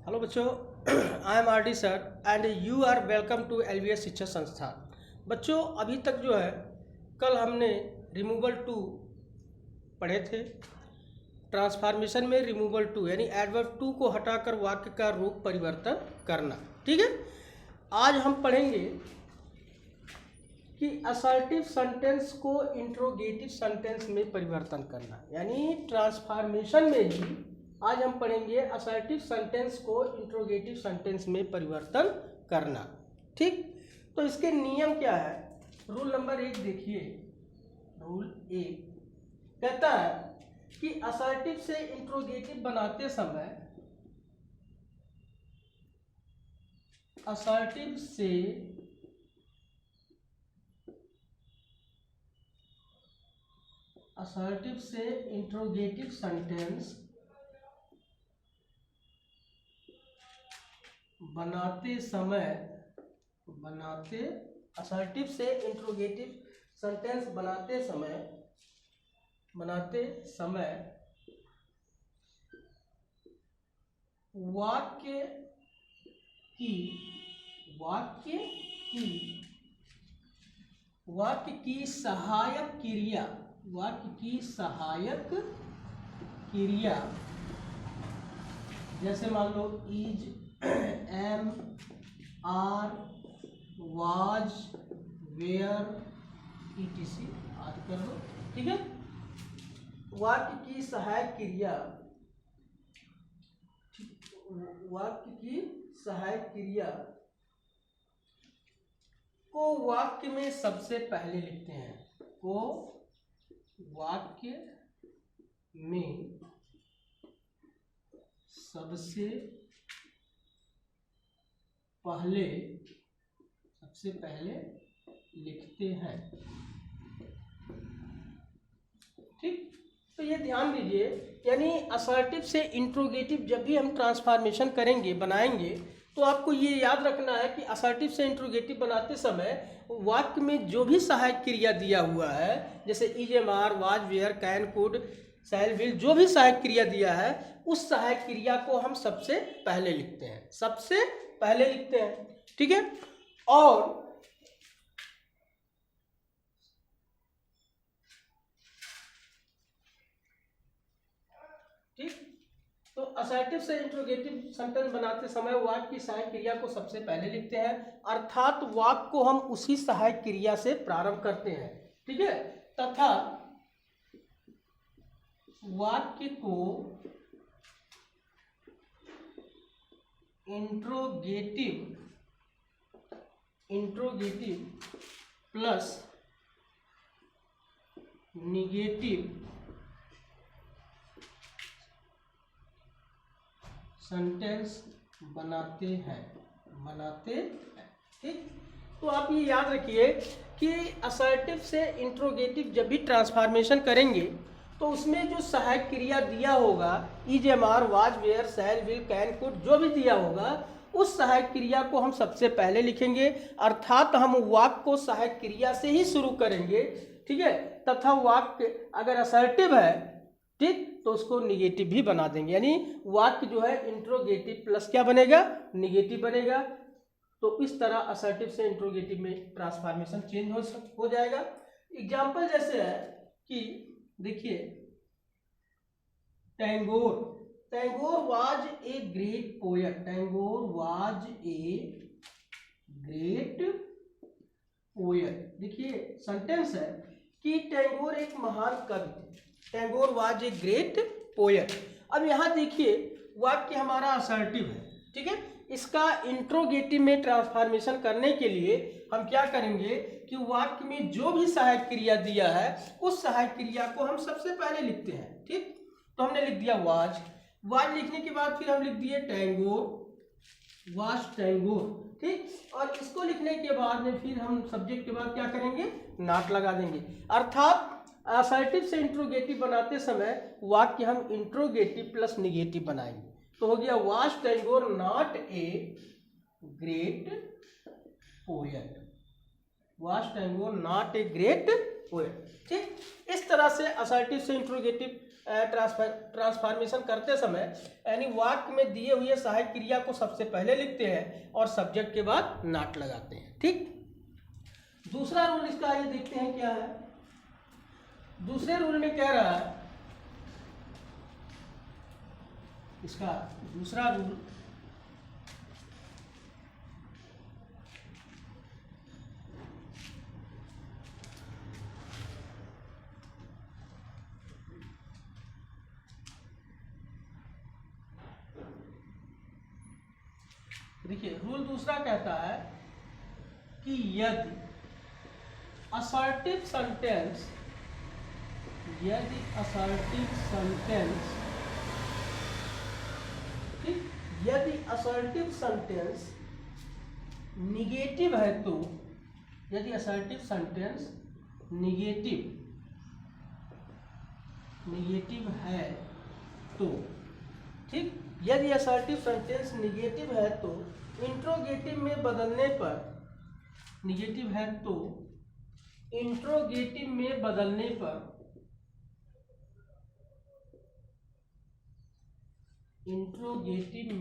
Hello बच्चों, I am R D sir and you are welcome to LVS Shiksha Sansthan. बच्चों, अभी तक जो है कल हमने रिमूवल टू पढ़े थे। ट्रांसफॉर्मेशन में रिमूवल टू यानी एडवर्ब टू को हटाकर वाक्य का रूप परिवर्तन करना। ठीक है, आज हम पढ़ेंगे कि असर्टिव सेंटेंस को इंट्रोगेटिव सेंटेंस में परिवर्तन करना, यानी ट्रांसफॉर्मेशन में ही आज हम पढ़ेंगे असर्टिव सेंटेंस को इंट्रोगेटिव सेंटेंस में परिवर्तन करना। ठीक, तो इसके नियम क्या है? रूल नंबर 1 देखिए। रूल 1 कहता है कि असर्टिव से इंट्रोगेटिव बनाते समय असर्टिव से इंट्रोगेटिव सेंटेंस असर्टिव से इंट्रोगेटिव सेंटेंस बनाते समय वाक्य की सहायक क्रिया जैसे मान लो is, am, are, was, were, ETC आदि कर लो। ठीक है, वाक्य की सहायक क्रिया को वाक्य में सबसे पहले लिखते हैं। सबसे पहले लिखते हैं। ठीक, तो ये ध्यान दीजिए, यानी असर्टिव से इंट्रोगेटिव जब भी हम ट्रांसफॉर्मेशन बनाएंगे तो आपको ये याद रखना है कि असर्टिव से इंट्रोगेटिव बनाते समय वाक्य में जो भी सहायक क्रिया दिया हुआ है, जैसे is, am, are, was, were, can, could, shall, will, जो भी सहायक क्रिया दिया है उस सहायक क्रिया को हम सबसे पहले लिखते हैं। ठीक है, और ठीक, तो असर्टिव से इंट्रोगेटिव सेंटेंस बनाते समय वाक्य की सहायक क्रिया को सबसे पहले लिखते हैं, अर्थात वाक्य को हम उसी सहायक क्रिया से प्रारंभ करते हैं। ठीक है, तथा वाक्य को इंट्रोगेटिव प्लस निगेटिव सेंटेंस बनाते हैं। ठीक, तो आप ये याद रखिए कि असर्टिव से इंट्रोगेटिव जब भी ट्रांसफॉर्मेशन करेंगे तो उसमें जो सहायक क्रिया दिया होगा, is, am, are, was, were, shall, will, can, could, जो भी दिया होगा उस सहायक क्रिया को हम सबसे पहले लिखेंगे, अर्थात हम वाक्य को सहायक क्रिया से ही शुरू करेंगे। ठीक है, तथा वाक्य अगर असर्टिव है, ठीक, तो उसको निगेटिव भी बना देंगे, यानी वाक्य जो है इंट्रोगेटिव प्लस क्या बनेगा? निगेटिव बनेगा। तो इस तरह असर्टिव से इंट्रोगेटिव में ट्रांसफॉर्मेशन चेंज हो जाएगा। एग्जाम्पल जैसे है कि देखिए, Tagore was a great poet. देखिए सेंटेंस है कि टैगोर एक महान कवि थे। Tagore was a great poet. अब यहाँ देखिए वाक्य हमारा असर्टिव है। ठीक है, इसका इंट्रोगेटिव में ट्रांसफॉर्मेशन करने के लिए हम क्या करेंगे कि वाक्य में जो भी सहायक क्रिया दिया है उस सहायक क्रिया को हम सबसे पहले लिखते हैं। ठीक, तो हमने लिख दिया वाज लिखने के बाद फिर हम लिख दिए टैगोर। ठीक, और इसको लिखने के बाद में फिर हम सब्जेक्ट के बाद क्या करेंगे? नॉट लगा देंगे। अर्थात असर्टिव से इंट्रोगेटिव बनाते समय वाक्य हम इंट्रोगेटिव प्लस निगेटिव बनाएंगे। तो हो गया was Tagore not a great poet. ठीक, इस तरह से असर्टिव से इंट्रोगेटिव ट्रांसफॉर्मेशन करते समय यानी वाक्य में दिए हुए सहायक क्रिया को सबसे पहले लिखते हैं और सब्जेक्ट के बाद नॉट लगाते हैं। ठीक, दूसरा रूल इसका आइए देखते हैं क्या है। दूसरे रूल में कह रहा है, इसका दूसरा रूल देखिए, रूल दूसरा कहता है कि यदि असर्टिव सेंटेंस यदि असर्टिव सेंटेंस निगेटिव है तो, यदि असर्टिव सेंटेंस निगेटिव है तो, ठीक, यदि असर्टिव सेंटेंस निगेटिव है तो इंट्रोगेटिव में बदलने पर, निगेटिव है तो इंट्रोगेटिव में बदलने पर, इंट्रोगेटिव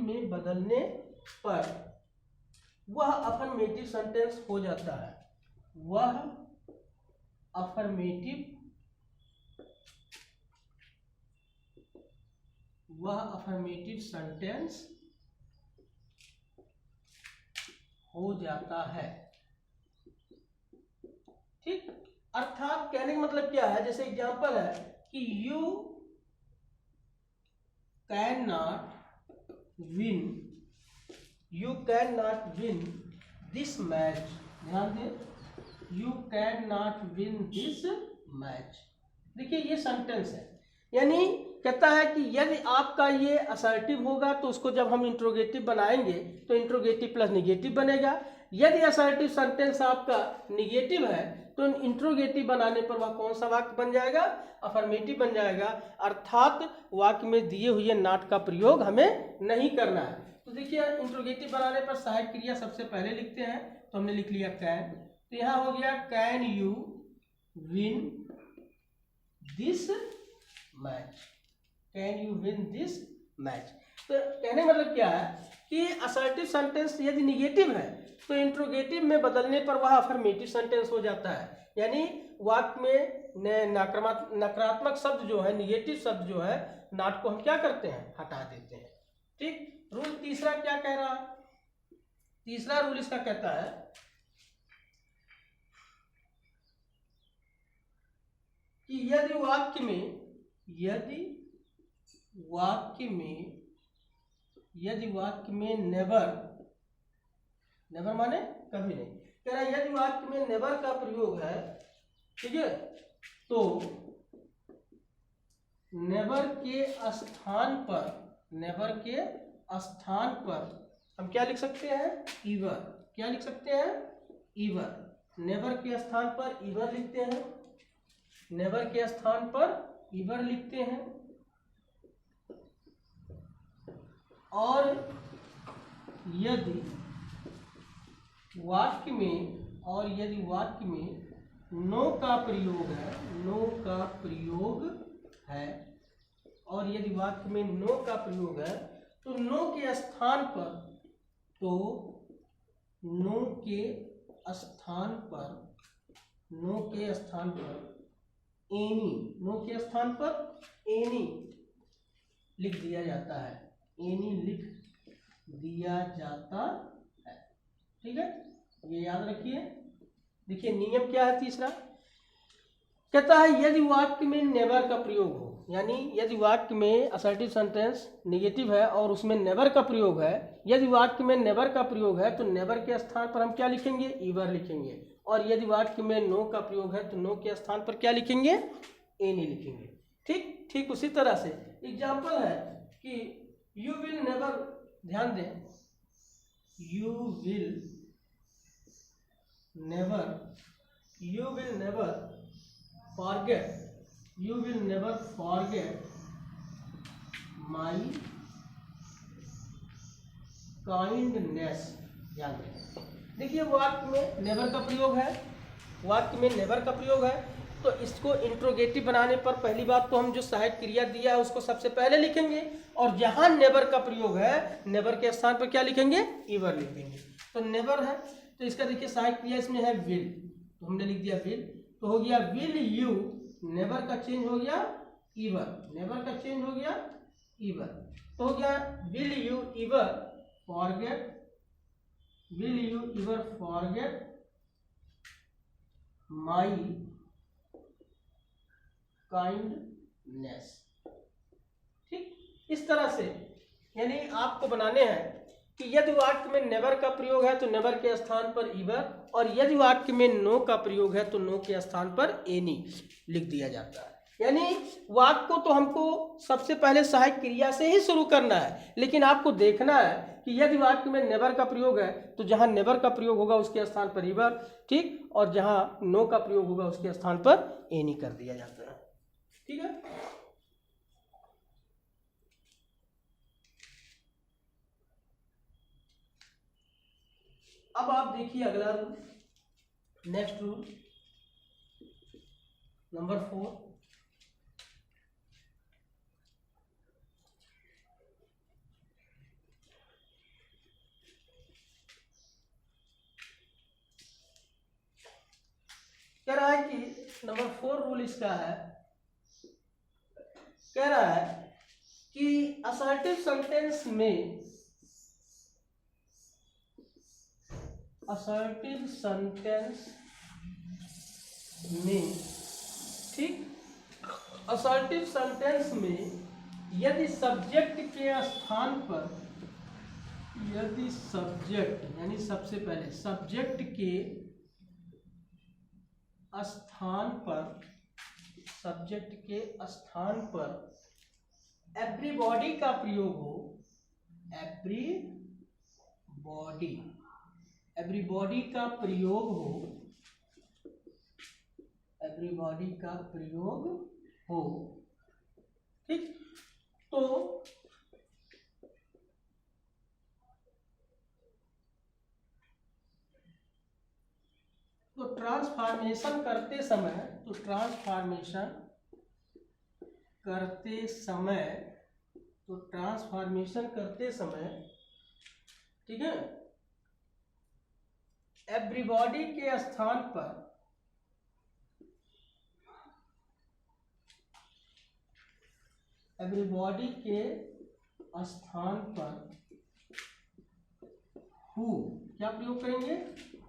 में बदलने पर वह अफर्मेटिव सेंटेंस हो जाता है, वह अफर्मेटिव सेंटेंस हो जाता है। ठीक, अर्थात कहने का मतलब क्या है, जैसे एग्जांपल है कि you can not win this match. ध्यान दें, you can not win this match. देखिए ये सेंटेंस है, यानी कहता है कि यदि आपका ये असर्टिव होगा तो उसको जब हम इंट्रोगेटिव बनाएंगे तो इंट्रोगेटिव प्लस निगेटिव बनेगा। यदि असर्टिव सेंटेंस आपका निगेटिव है तो इंट्रोगेटिव बनाने पर वह कौन सा वाक्य बन जाएगा, अफर्मेटिव बन जाएगा। अर्थात वाक्य में दिए हुए नॉट का प्रयोग हमें नहीं करना है। तो देखिए इंट्रोगेटिव बनाने पर सहायक क्रिया सबसे पहले लिखते हैं, तो हमने लिख लिया कैन, तो यहाँ हो गया can you win this match, can you win this match. तो कहने मतलब क्या है कि असर्टिव सेंटेंस यदि निगेटिव है तो इंट्रोगेटिव में बदलने पर वह अफर्मेटिव सेंटेंस हो जाता है, यानी वाक्य में नकारात्मक शब्द जो है, निगेटिव शब्द जो है, नॉट को हम क्या करते हैं, हटा देते हैं। ठीक, रूल तीसरा क्या कह रहा है, तीसरा रूल इसका कहता है कि यदि वाक्य में नेवर माने कभी नहीं, कह रहा है यदि वाक्य में नेवर का प्रयोग है, ठीक है, तो नेवर के स्थान पर हम क्या लिख सकते हैं, ईवर। क्या लिख सकते हैं, ईवर। नेवर के स्थान पर ईवर लिखते हैं, नेवर के स्थान पर ईवर लिखते हैं। और यदि वाक्य में नो का प्रयोग है, और यदि वाक्य में नो का प्रयोग है तो नो के स्थान पर एनी लिख दिया जाता है, एनी लिख दिया जाता है। ठीक है, ये याद रखिए। देखिए नियम क्या है तीसरा, कहता है यदि वाक्य में नेवर का प्रयोग हो, यानी यदि वाक्य में असर्टिव सेंटेंस निगेटिव है और उसमें नेवर का प्रयोग है, यदि वाक्य में नेवर का प्रयोग है तो नेवर के स्थान पर हम क्या लिखेंगे, ईवर लिखेंगे। और यदि वाक्य में नो का प्रयोग है तो नो के स्थान पर क्या लिखेंगे, एनी लिखेंगे। ठीक उसी तरह से एग्जाम्पल है कि यू विल नेवर, ध्यान दें, you will never forget my kindness. ध्यान दें, देखिए वाक्य में नेवर का प्रयोग है वाक्य में नेवर का प्रयोग है, तो इसको इंट्रोगेटिव बनाने पर पहली बात तो हम जो सहायक क्रिया दिया है उसको सबसे पहले लिखेंगे, और जहां नेवर का प्रयोग है नेवर के स्थान पर क्या लिखेंगे, ईवर लिख देंगे। तो नेवर है तो इसका देखिए सहायक क्रिया इसमें है विल, तो हमने लिख दिया विल, तो हो गया विल यू, नेवर का चेंज हो गया ईवर, नेवर का चेंज हो गया ईवर, तो हो गया will you ईवर forget, will you ईवर forget my kindness. ठीक, इस तरह से यानी आपको बनाने हैं कि यदि वाक्य में नेवर का प्रयोग है तो नेवर के स्थान पर ईवर, और यदि वाक्य में नो का प्रयोग है तो नो के स्थान पर एनी लिख दिया जाता है। यानी वाक्य को तो हमको सबसे पहले सहायक क्रिया से ही शुरू करना है, लेकिन आपको देखना है कि यदि वाक्य में नेवर का प्रयोग है तो जहां नेवर का प्रयोग होगा उसके स्थान पर ईवर, ठीक, और जहां नो का प्रयोग होगा उसके स्थान पर एनी कर दिया जाता है। ठीक है, अब आप देखिए अगला रूल, नेक्स्ट रूल नंबर 4। कह रहा है कि नंबर 4 रूल इसका है, कह रहा है कि असर्टिव सेंटेंस में, असर्टिव सेंटेंस में, ठीक, असर्टिव सेंटेंस में यदि सब्जेक्ट के स्थान पर, यदि सब्जेक्ट यानी सबसे पहले सब्जेक्ट के स्थान पर, सब्जेक्ट के स्थान पर एवरीबॉडी का प्रयोग हो, एवरीबॉडी, एवरीबॉडी का प्रयोग हो, एवरीबॉडी का प्रयोग हो, ठीक, तो ट्रांसफॉर्मेशन करते समय, तो ट्रांसफॉर्मेशन करते समय, तो ट्रांसफॉर्मेशन करते समय, ठीक है, एवरीबॉडी के स्थान पर, एवरीबॉडी के स्थान पर हु क्या प्रयोग करेंगे,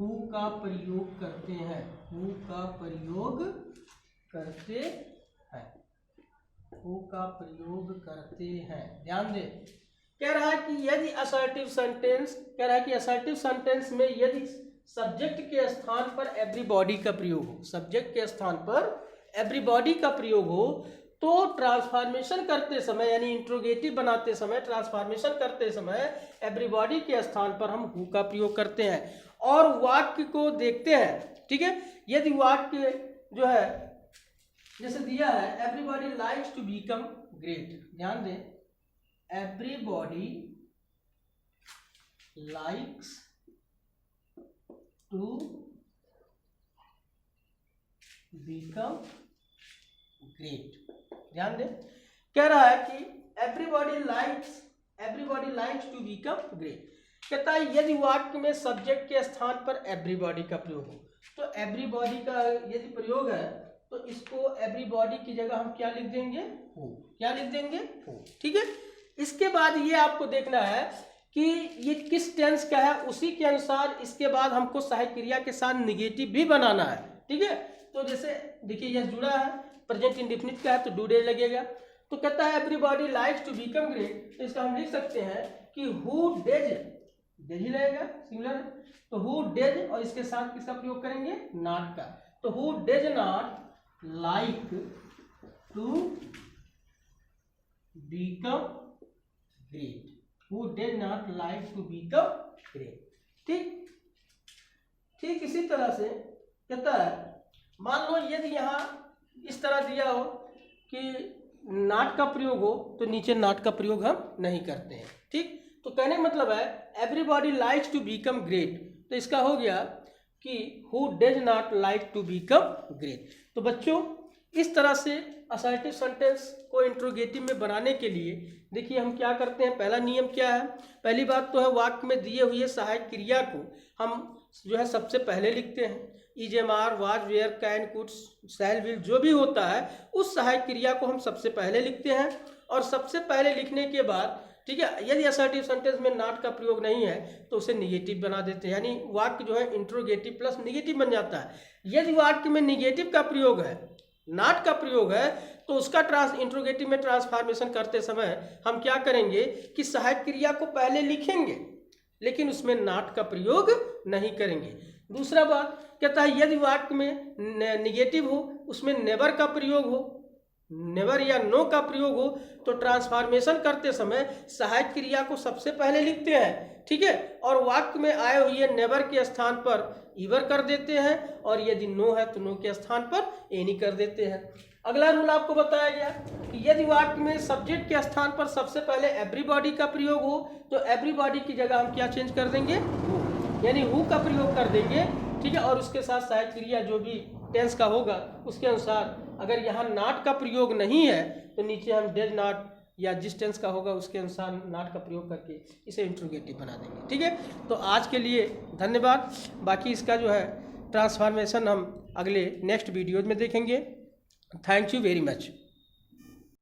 हु का प्रयोग करते हैं, हु का प्रयोग करते हैं, हु का प्रयोग करते हैं। ध्यान दे, कह रहा है कि यदि असर्टिव सेंटेंस, कह रहा है कि असर्टिव सेंटेंस में यदि सब्जेक्ट के स्थान पर एवरीबॉडी का प्रयोग हो, सब्जेक्ट के स्थान पर एवरीबॉडी का प्रयोग हो, तो ट्रांसफॉर्मेशन करते समय यानी इंट्रोगेटिव बनाते समय, ट्रांसफॉर्मेशन करते समय एवरीबॉडी के स्थान पर हम हु का प्रयोग करते हैं। और वाक्य को देखते हैं, ठीक है, यदि वाक्य जो है जैसे दिया है everybody likes to become great, ध्यान दें, everybody likes to become great, ध्यान दें, कह रहा है कि everybody likes to become great. कहता है यदि वाक्य में सब्जेक्ट के स्थान पर एवरीबॉडी का प्रयोग हो, तो एवरीबॉडी का यदि प्रयोग है तो इसको एवरीबॉडी की जगह हम क्या लिख देंगे, हो, क्या लिख देंगे, हो, ठीक है। इसके बाद ये आपको देखना है कि ये किस टेंस का है, उसी के अनुसार इसके बाद हमको सहायक क्रिया के साथ निगेटिव भी बनाना है, ठीक है। तो जैसे देखिए यह जुड़ा है, प्रेजेंट इंडेफिनिट का है तो डू डेज लगेगा, तो कहता है everybody likes to become great, तो इसका हम लिख सकते हैं कि हु डेज, डेज ही लगेगा सिंगुलर, तो हु डेज और इसके साथ किसका प्रयोग करेंगे, नॉट का, तो who does not like to become great, who does not like to become great, ठीक। ठीक इसी तरह से कहता है मान लो यदि यहाँ इस तरह दिया हो कि नॉट का प्रयोग हो तो नीचे नॉट का प्रयोग हम नहीं करते हैं, ठीक। तो कहने का मतलब है everybody likes to become great, तो इसका हो गया कि who does not like to become great. तो बच्चों इस तरह से असर्टिव सेंटेंस को इंट्रोगेटिव में बनाने के लिए देखिए हम क्या करते हैं। पहला नियम क्या है, पहली बात तो है वाक्य में दिए हुए सहायक क्रिया को हम जो है सबसे पहले लिखते हैं। Is, am, are, was, were, can, could, shall, will जो भी होता है उस सहायक क्रिया को हम सबसे पहले लिखते हैं। और सबसे पहले लिखने के बाद ठीक है, यदि असर्टिव सेंटेंस में नॉट का प्रयोग नहीं है तो उसे निगेटिव बना देते हैं, यानी वाक्य जो है इंट्रोगेटिव प्लस निगेटिव बन जाता है। यदि वाक्य में निगेटिव का प्रयोग है, नॉट का प्रयोग है, तो उसका इंट्रोगेटिव में ट्रांसफॉर्मेशन करते समय हम क्या करेंगे कि सहायक क्रिया को पहले लिखेंगे लेकिन उसमें नॉट का प्रयोग नहीं करेंगे। दूसरा बात कहता है यदि वाक्य में निगेटिव हो, उसमें नेवर का प्रयोग हो, नेवर या नो का प्रयोग हो, तो ट्रांसफॉर्मेशन करते समय सहायक क्रिया को सबसे पहले लिखते हैं, ठीक है, और वाक्य में आए हुए नेवर के स्थान पर ईवर कर देते हैं, और यदि नो है तो नो के स्थान पर एनी कर देते हैं। अगला रूल आपको बताया गया कि यदि वाक्य में सब्जेक्ट के स्थान पर सबसे पहले एवरीबॉडी का प्रयोग हो तो एवरीबॉडी की जगह हम क्या चेंज कर देंगे, हु, यानी हु का प्रयोग कर देंगे, ठीक है, और उसके साथ सहायक क्रिया जो भी टेंस का होगा उसके अनुसार। अगर यहाँ नॉट का प्रयोग नहीं है तो नीचे हम डज नॉट या जिस टेंस का होगा उसके अनुसार नॉट का प्रयोग करके इसे इंट्रोगेटिव बना देंगे, ठीक है। तो आज के लिए धन्यवाद, बाकी इसका जो है ट्रांसफॉर्मेशन हम अगले नेक्स्ट वीडियोज में देखेंगे। Thank you very much.